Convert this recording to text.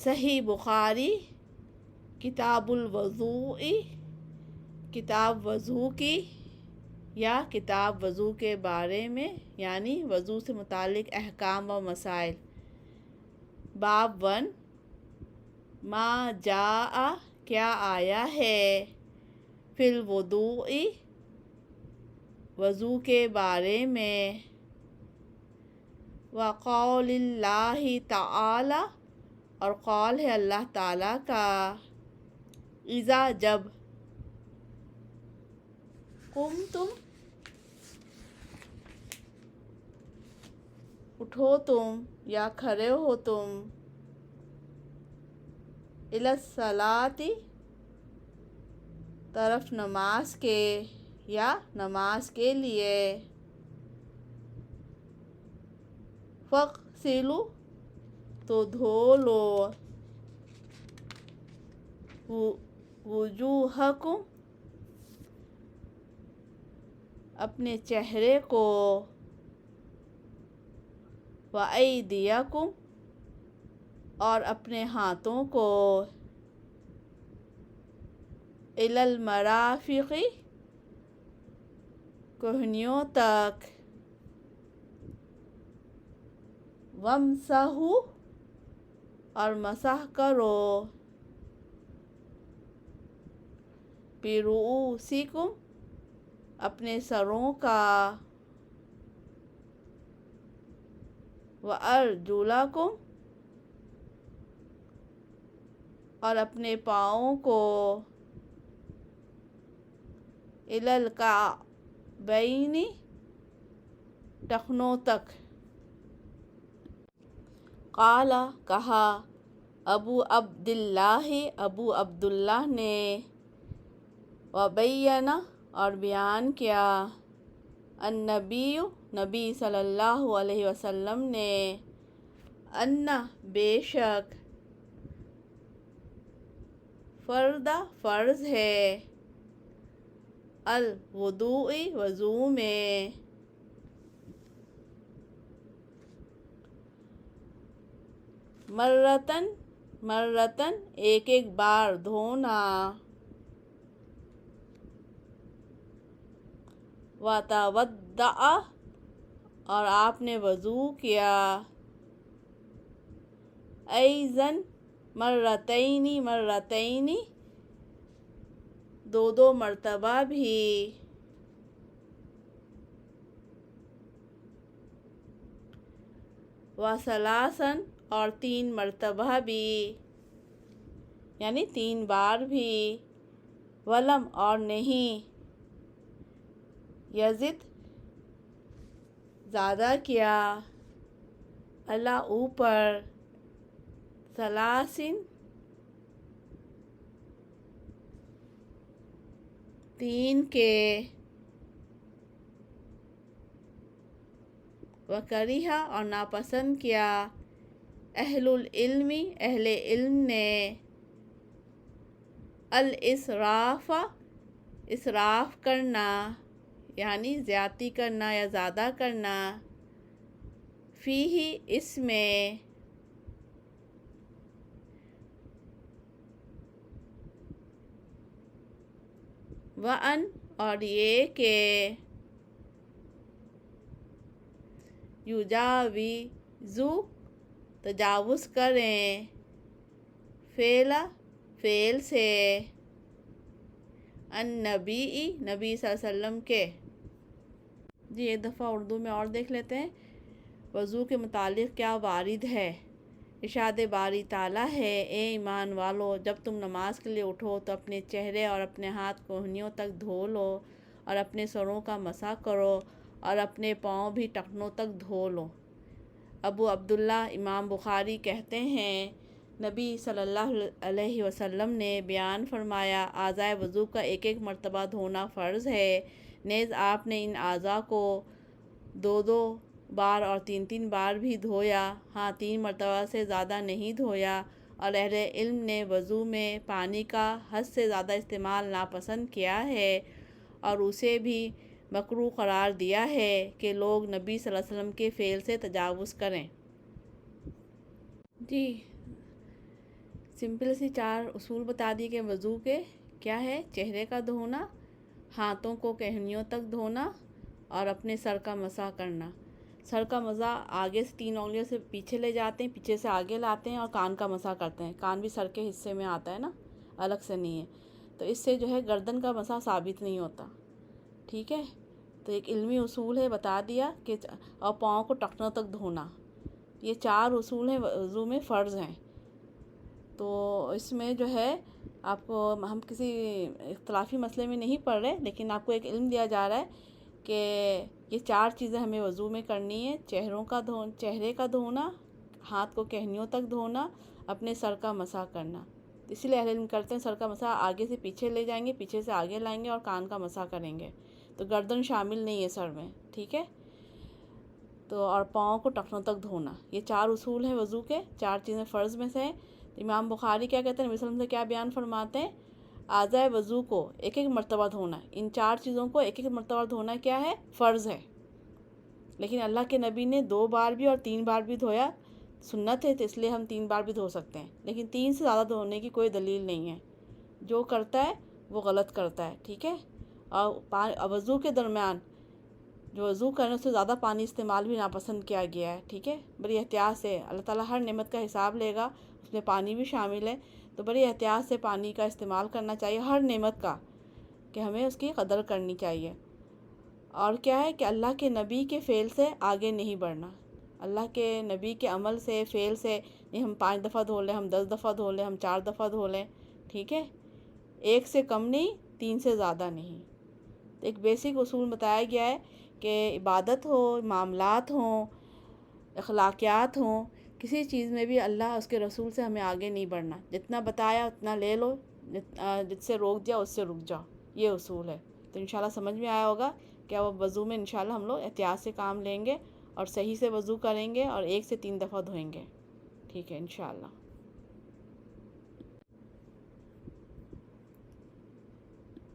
صحیح بخاری کتاب الوضوء، کتاب وضو کی یا کتاب وضو کے بارے میں، یعنی وضو سے متعلق احکام و مسائل۔ باب 1، ما جاء کیا آیا ہے، فی الوضوء وضو کے بارے میں، وقول اللہ تعالی اور قول ہے اللہ تعالیٰ کا، اذا جب، قمتم اٹھو تم یا کھڑے ہو تم، الی الصلاۃ طرف نماز کے یا نماز کے لیے، فاغسلوا تو دھو لو، وجوہکم اپنے چہرے کو، وایدیکم اور اپنے ہاتھوں کو، الی المرافق کہنیوں تک، وامسحوا اور مسح کرو، برؤوسکم اپنے سروں کا، وارجلکم اور اپنے پاؤں کو، الی الکعبین ٹخنوں تک۔ قال کہا، ابو عبداللہ نے، وبین اور بیان کیا، النبی نبی صلی اللہ علیہ وسلم نے، ان بے شک، فرض ہے، الوضوء وضو میں، مرتن ایک بار دھونا، وتودع اور آپ نے وضو کیا، ایضاً مرتین دو مرتبہ بھی، وثلاثاً اور 3 مرتبہ بھی، یعنی 3 بار بھی، ولم اور نہیں، یزد زیادہ کیا، علی اوپر، ثلاث 3 کے، وکریہ اور ناپسند کیا، اہل علم نے، الاسراف اسراف کرنا، یعنی زیادتی کرنا یا زیادہ کرنا، فیہ اس میں، وَأَنْ اور یہ کہ، یجاوزوا تجاوز کریں، فعل سے، النبی نبی صلی اللہ علیہ وسلم کے۔ جی ایک دفعہ اردو میں اور دیکھ لیتے ہیں، وضو کے متعلق کیا وارد ہے۔ ارشاد باری تعالیٰ ہے، اے ایمان والو، جب تم نماز کے لیے اٹھو تو اپنے چہرے اور اپنے ہاتھ کہنیوں تک دھو لو، اور اپنے سروں کا مسح کرو، اور اپنے پاؤں بھی ٹخنوں تک دھو لو۔ ابو عبداللہ امام بخاری کہتے ہیں، نبی صلی اللہ علیہ وسلم نے بیان فرمایا، اعضائے وضو کا ایک مرتبہ دھونا فرض ہے، نیز آپ نے ان اعضاء کو 2 بار اور 3 بار بھی دھویا، ہاں 3 مرتبہ سے زیادہ نہیں دھویا، اور اہل علم نے وضو میں پانی کا حد سے زیادہ استعمال ناپسند کیا ہے، اور اسے بھی مکروہ قرار دیا ہے کہ لوگ نبی صلی اللہ علیہ وسلم کے فعل سے تجاوز کریں۔ جی سمپل سی 4 اصول بتا دیے کہ وضو کے کیا ہے، چہرے کا دھونا، ہاتھوں کو کہنیوں تک دھونا اور اپنے سر کا مسح کرنا۔ سر کا مسح آگے سے 3 انگلیوں سے پیچھے لے جاتے ہیں، پیچھے سے آگے لاتے ہیں اور کان کا مسح کرتے ہیں۔ کان بھی سر کے حصے میں آتا ہے نا، الگ سے نہیں ہے، تو اس سے جو ہے گردن کا مسح ثابت نہیں ہوتا، ٹھیک ہے۔ تو ایک علمی اصول ہے، بتا دیا کہ اور پاؤں کو ٹخنوں تک دھونا، یہ 4 اصول ہیں وضو میں، فرض ہیں۔ تو اس میں جو ہے آپ کو ہم کسی اختلافی مسئلے میں نہیں پڑھ رہے، لیکن آپ کو ایک علم دیا جا رہا ہے کہ یہ 4 چیزیں ہمیں وضو میں کرنی ہے، چہرے کا دھونا، ہاتھ کو کہنیوں تک دھونا، اپنے سر کا مسح کرنا۔ اسی لیے اہل علم کرتے ہیں سر کا مسح آگے سے پیچھے لے جائیں گے، پیچھے سے آگے لائیں گے اور کان کا مسح کریں گے، تو گردن شامل نہیں ہے سر میں، ٹھیک ہے۔ تو اور پاؤں کو ٹخنوں تک دھونا، یہ 4 اصول ہیں وضو کے، 4 چیزیں فرض میں سے ہیں۔ امام بخاری کیا کہتے ہیں، نبی صلی اللہ علیہ وسلم سے کیا بیان فرماتے ہیں، اعضائے وضو کو ایک ایک مرتبہ دھونا، ان 4 چیزوں کو ایک ایک مرتبہ دھونا کیا ہے، فرض ہے۔ لیکن اللہ کے نبی نے 2 بار بھی اور 3 بار بھی دھویا، سنت ہے، تو اس لیے ہم 3 بار بھی دھو سکتے ہیں، لیکن 3 سے زیادہ دھونے کی کوئی دلیل نہیں ہے۔ جو کرتا ہے وہ غلط کرتا ہے، ٹھیک ہے۔ اور وضو کے درمیان جو وضو کرنے سے زیادہ پانی استعمال بھی ناپسند کیا گیا ہے، ٹھیک ہے۔ بڑی احتیاط سے، اللہ تعالیٰ ہر نعمت کا حساب لے گا، اس میں پانی بھی شامل ہے، تو بڑی احتیاط سے پانی کا استعمال کرنا چاہیے، ہر نعمت کا، کہ ہمیں اس کی قدر کرنی چاہیے۔ اور کیا ہے کہ اللہ کے نبی کے فعل سے آگے نہیں بڑھنا، اللہ کے نبی کے عمل سے، فعل سے، نہیں ہم 5 دفعہ دھو لیں، ہم 10 دفعہ دھو لیں، ہم 4 دفعہ دھو لیں، ٹھیک ہے۔ 1 سے کم نہیں، 3 سے زیادہ نہیں۔ ایک بیسک اصول بتایا گیا ہے کہ عبادت ہو، معاملات ہوں، اخلاقیات ہوں، کسی چیز میں بھی اللہ اس کے رسول سے ہمیں آگے نہیں بڑھنا، جتنا بتایا اتنا لے لو، جس سے روک دیا اس سے رک جاؤ، یہ اصول ہے۔ تو انشاءاللہ سمجھ میں آیا ہوگا کہ وہ وضو میں انشاءاللہ ہم لوگ احتیاط سے کام لیں گے اور صحیح سے وضو کریں گے اور 1 سے 3 دفعہ دھوئیں گے، ٹھیک ہے انشاءاللہ۔